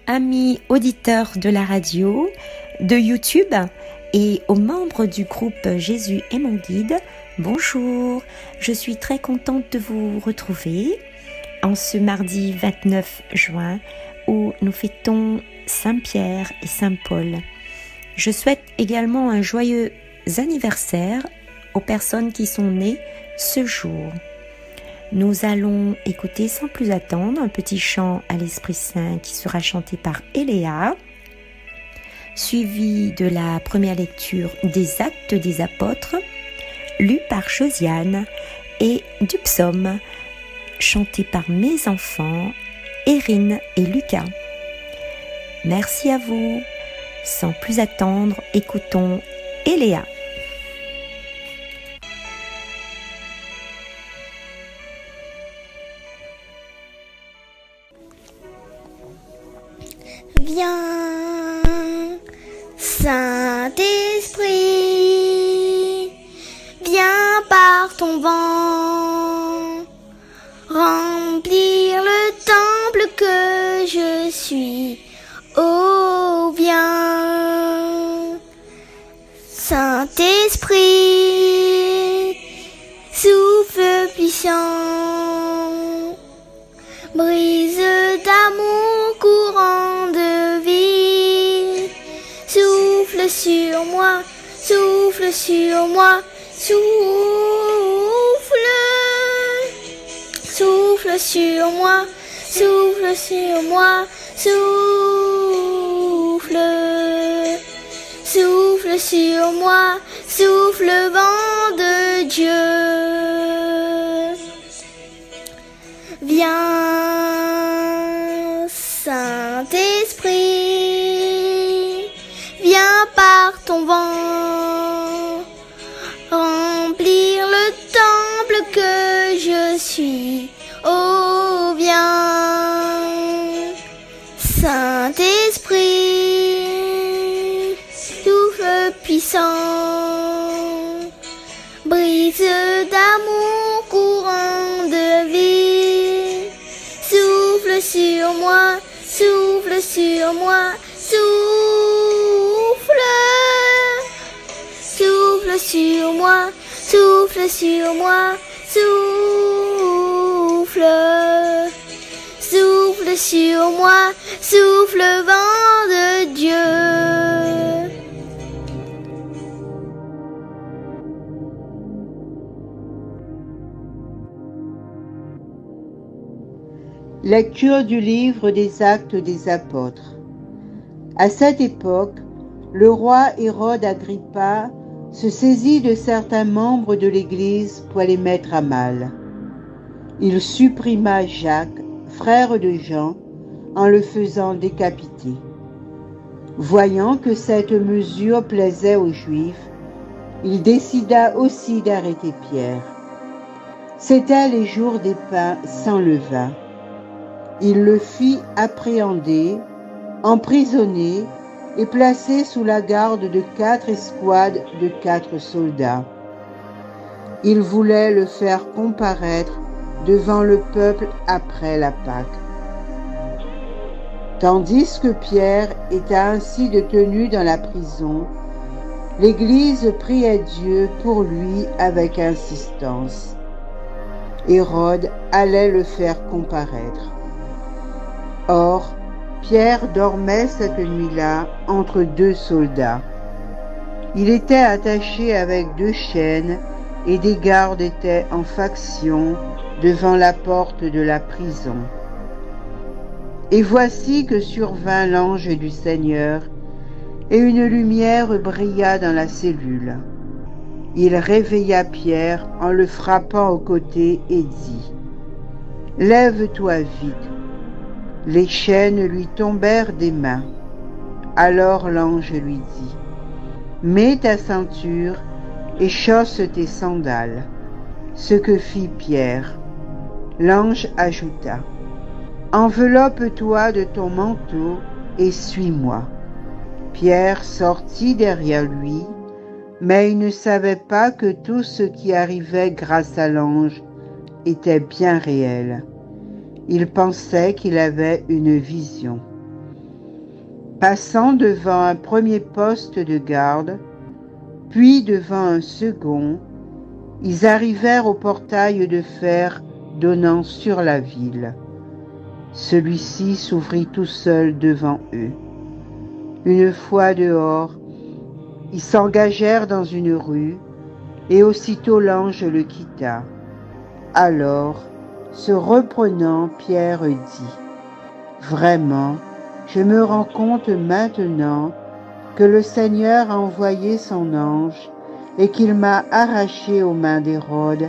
amis auditeurs de la radio, de YouTube et aux membres du groupe Jésus est mon guide, bonjour, je suis très contente de vous retrouver en ce mardi 29 juin où nous fêtons Saint-Pierre et Saint-Paul. Je souhaite également un joyeux anniversaire aux personnes qui sont nées ce jour. Nous allons écouter sans plus attendre un petit chant à l'Esprit Saint qui sera chanté par Eléa, suivi de la première lecture des Actes des Apôtres, lu par Josiane, et du psaume, chanté par mes enfants, Erin et Lucas. Merci à vous. Sans plus attendre, écoutons Eléa. Viens, Saint-Esprit, viens par ton vent, remplir le temple que je suis. Oh, viens, Saint-Esprit, souffle puissant, brise d'amour, courant de vie, souffle sur moi, souffle sur moi, souffle, souffle sur moi, souffle sur moi, souffle, souffle sur moi, souffle vent de Dieu. Viens, Saint-Esprit, viens par ton vent, remplir le temple que je suis. Oh, viens, Saint-Esprit, souffle puissant, brise d'amour, courant de vie, souffle sur moi, souffle sur moi, souffle, souffle sur moi, souffle sur moi, souffle, souffle sur moi, souffle vent de Dieu. Lecture du livre des Actes des Apôtres. À cette époque, le roi Hérode Agrippa se saisit de certains membres de l'Église pour les mettre à mal. Il supprima Jacques, frère de Jean, en le faisant décapiter. Voyant que cette mesure plaisait aux Juifs, il décida aussi d'arrêter Pierre. C'étaient les jours des pains sans levain. Il le fit appréhender, emprisonner et placer sous la garde de 4 escouades de 4 soldats. Il voulait le faire comparaître devant le peuple après la Pâque. Tandis que Pierre était ainsi détenu dans la prison, l'Église priait Dieu pour lui avec insistance. Hérode allait le faire comparaître. Or, Pierre dormait cette nuit-là entre 2 soldats. Il était attaché avec 2 chaînes et des gardes étaient en faction devant la porte de la prison. Et voici que survint l'ange du Seigneur, et une lumière brilla dans la cellule. Il réveilla Pierre en le frappant au côté et dit : « Lève-toi vite !» Les chaînes lui tombèrent des mains. Alors l'ange lui dit : « Mets ta ceinture et chausse tes sandales. » Ce que fit Pierre. L'ange ajouta : « Enveloppe-toi de ton manteau et suis-moi. » Pierre sortit derrière lui, mais il ne savait pas que tout ce qui arrivait grâce à l'ange était bien réel. Il pensait qu'il avait une vision. Passant devant un premier poste de garde, puis devant un second, ils arrivèrent au portail de fer donnant sur la ville. Celui-ci s'ouvrit tout seul devant eux. Une fois dehors, ils s'engagèrent dans une rue, et aussitôt l'ange le quitta. Alors, se reprenant, Pierre dit : « Vraiment, je me rends compte maintenant que le Seigneur a envoyé son ange et qu'il m'a arraché aux mains d'Hérode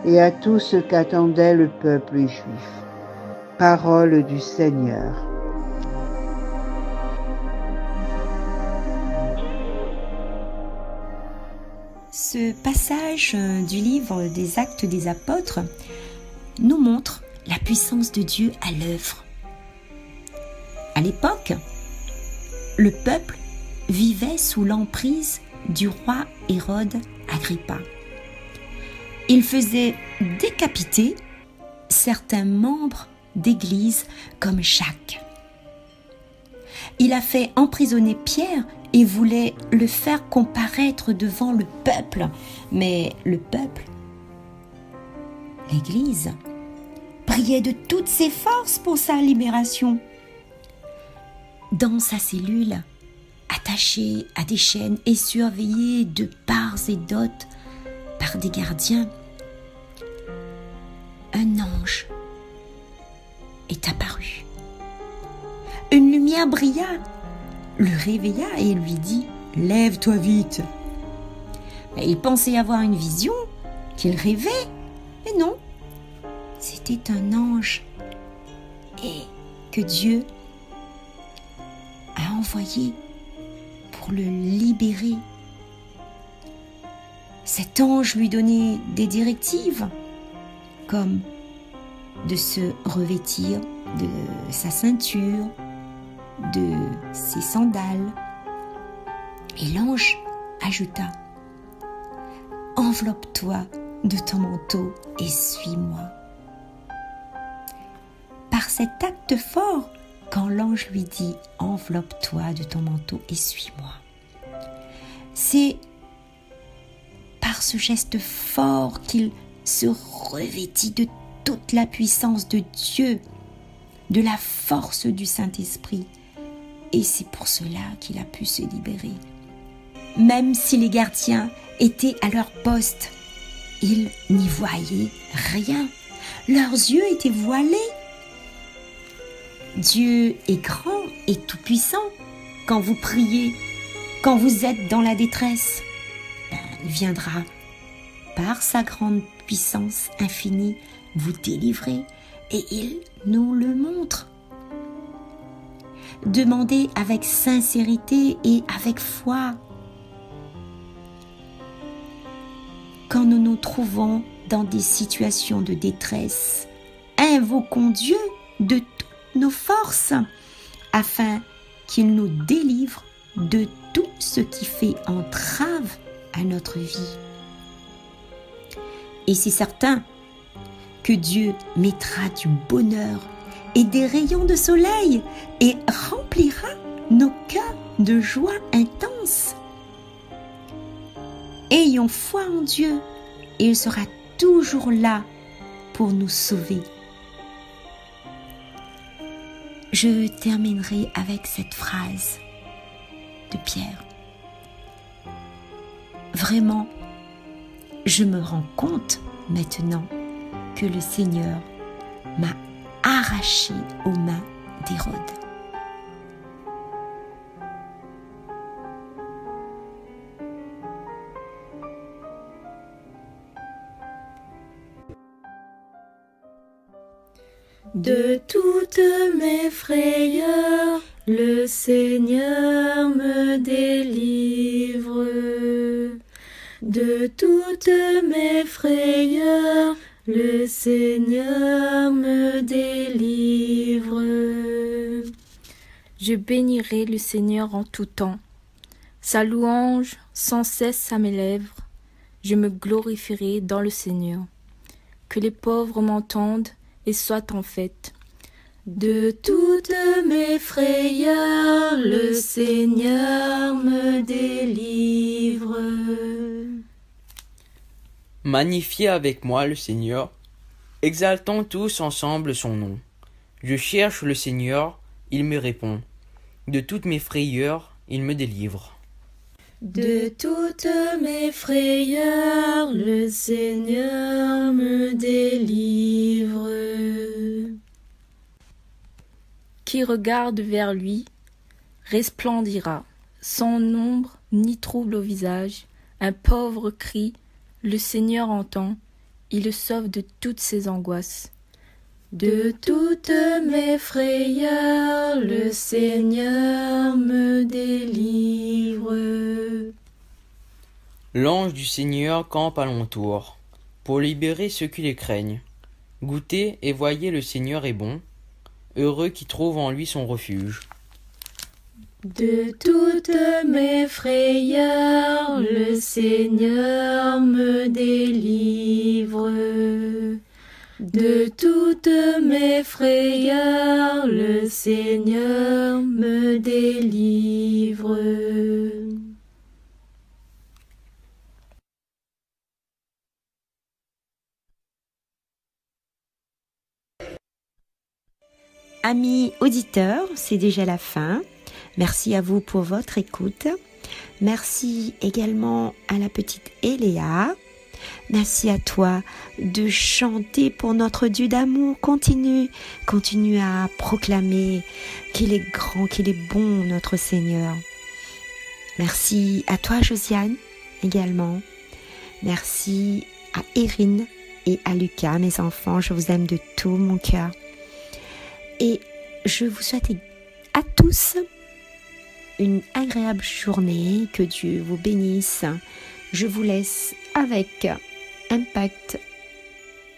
et à tout ce qu'attendait le peuple juif. » Parole du Seigneur. Ce passage du livre des Actes des Apôtres nous montre la puissance de Dieu à l'œuvre. À l'époque, le peuple vivait sous l'emprise du roi Hérode Agrippa. Il faisait décapiter certains membres d'église comme Jacques. Il a fait emprisonner Pierre et voulait le faire comparaître devant le peuple. Mais le peuple, l'Église, priait de toutes ses forces pour sa libération. Dans sa cellule, attaché à des chaînes et surveillé de part et d'autre par des gardiens, un ange est apparu. Une lumière brilla, le réveilla et lui dit « Lève-toi vite !» Il pensait avoir une vision, qu'il rêvait, mais non, c'était un ange et que Dieu a envoyé pour le libérer. Cet ange lui donnait des directives, comme de se revêtir de sa ceinture, de ses sandales. Et l'ange ajouta : « Enveloppe-toi de ton manteau et suis-moi. » Par cet acte fort, quand l'ange lui dit « Enveloppe-toi de ton manteau et suis-moi », c'est par ce geste fort qu'il se revêtit de toute la puissance de Dieu, de la force du Saint-Esprit. Et c'est pour cela qu'il a pu se libérer. Même si les gardiens étaient à leur poste, ils n'y voyaient rien. Leurs yeux étaient voilés. Dieu est grand et tout-puissant. Quand vous priez, quand vous êtes dans la détresse, il viendra, par sa grande puissance infinie, vous délivrer. Et il nous le montre. Demandez avec sincérité et avec foi. Quand nous nous trouvons dans des situations de détresse, invoquons Dieu de toutes nos forces afin qu'il nous délivre de tout ce qui fait entrave à notre vie. Et c'est certain que Dieu mettra du bonheur et des rayons de soleil et remplira nos cœurs de joie intense. Ayons foi en Dieu et il sera toujours là pour nous sauver. Je terminerai avec cette phrase de Pierre. Vraiment, je me rends compte maintenant que le Seigneur m'a arraché aux mains d'Hérode. De toutes mes frayeurs, le Seigneur me délivre. De toutes mes frayeurs, le Seigneur me délivre. Je bénirai le Seigneur en tout temps. Sa louange sans cesse à mes lèvres. Je me glorifierai dans le Seigneur. Que les pauvres m'entendent et soient en fête. De toutes mes frayeurs, le Seigneur me délivre. Magnifiez avec moi le Seigneur, exaltons tous ensemble son nom. Je cherche le Seigneur, il me répond. De toutes mes frayeurs, il me délivre. De toutes mes frayeurs, le Seigneur me délivre. Qui regarde vers lui resplendira, sans ombre ni trouble au visage. Un pauvre crie, le Seigneur entend, il le sauve de toutes ses angoisses. De toutes mes frayeurs, le Seigneur me délivre. L'ange du Seigneur campe alentour, pour libérer ceux qui les craignent. Goûtez et voyez, le Seigneur est bon, heureux qui trouve en lui son refuge. De toutes mes frayeurs, le Seigneur me délivre. De toutes mes frayeurs, le Seigneur me délivre. Amis auditeurs, c'est déjà la fin. Merci à vous pour votre écoute. Merci également à la petite Eléa. Merci à toi de chanter pour notre Dieu d'amour. Continue à proclamer qu'il est grand, qu'il est bon, notre Seigneur. Merci à toi, Josiane, également. Merci à Erin et à Lucas, mes enfants. Je vous aime de tout mon cœur. Et je vous souhaite à tous une agréable journée. Que Dieu vous bénisse. Je vous laisse avec Impact.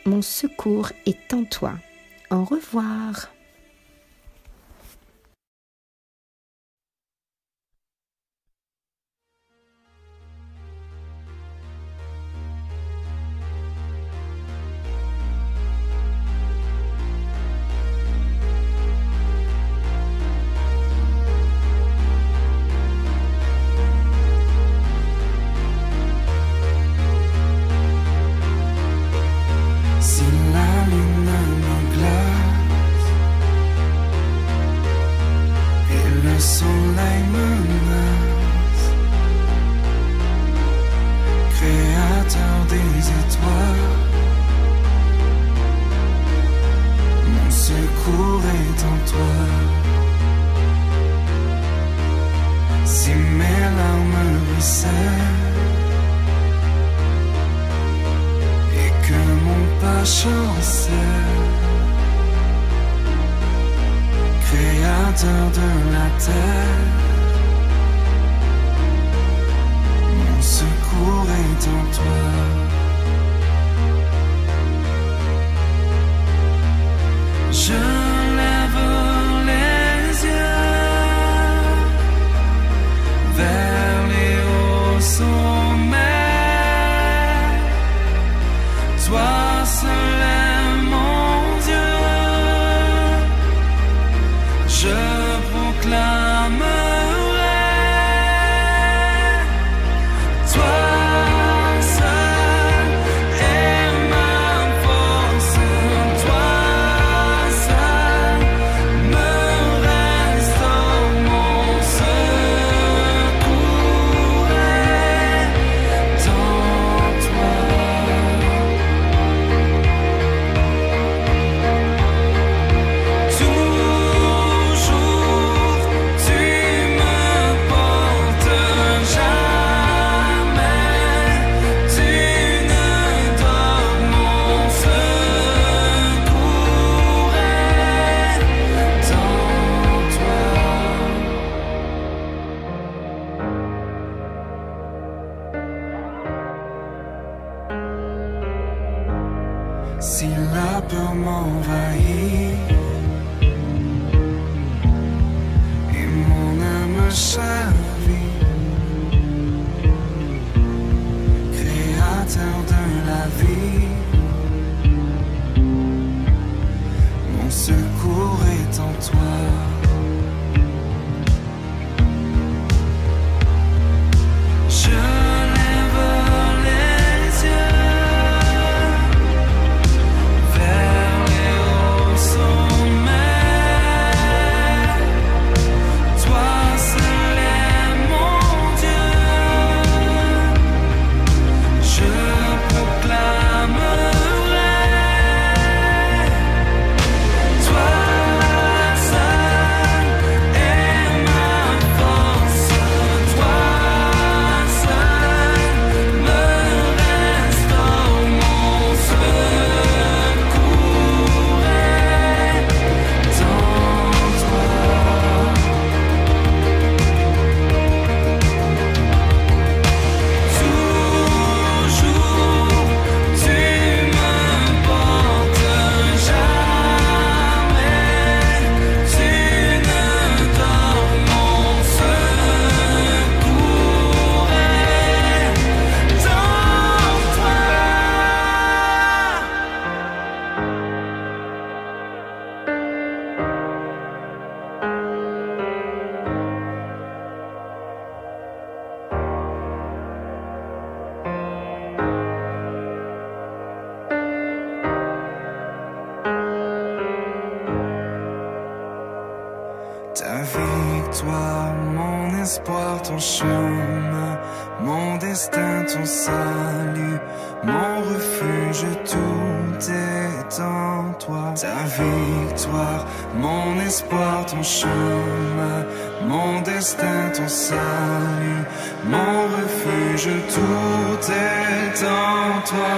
Mon secours est en toi. Au revoir. Créateur de la terre, mon secours est en toi. Je lève les yeux vers les hauts sommets. Toi seul est mon Dieu. Je proclamerai, toi seul est ma force, toi seul me restaure, mon secours est en toi. Si la peur m'envahit et mon âme chavire, Créateur de la vie, mon secours est toi. Je lève les yeux vers les hauts sommets. Toi seul est mon Dieu. Je proclamerai. Toi seul est ma force. Toi seul me restaure. Mon secours est en toi. Toujours tu me portes, jamais tu ne dors. Mon secours est en toi. Ta victoire, mon espoir, ton chemin, mon destin, ton salut, mon refuge, tout est en toi. Ta victoire, mon espoir, ton chemin, mon destin, ton salut, mon refuge, tout est en toi.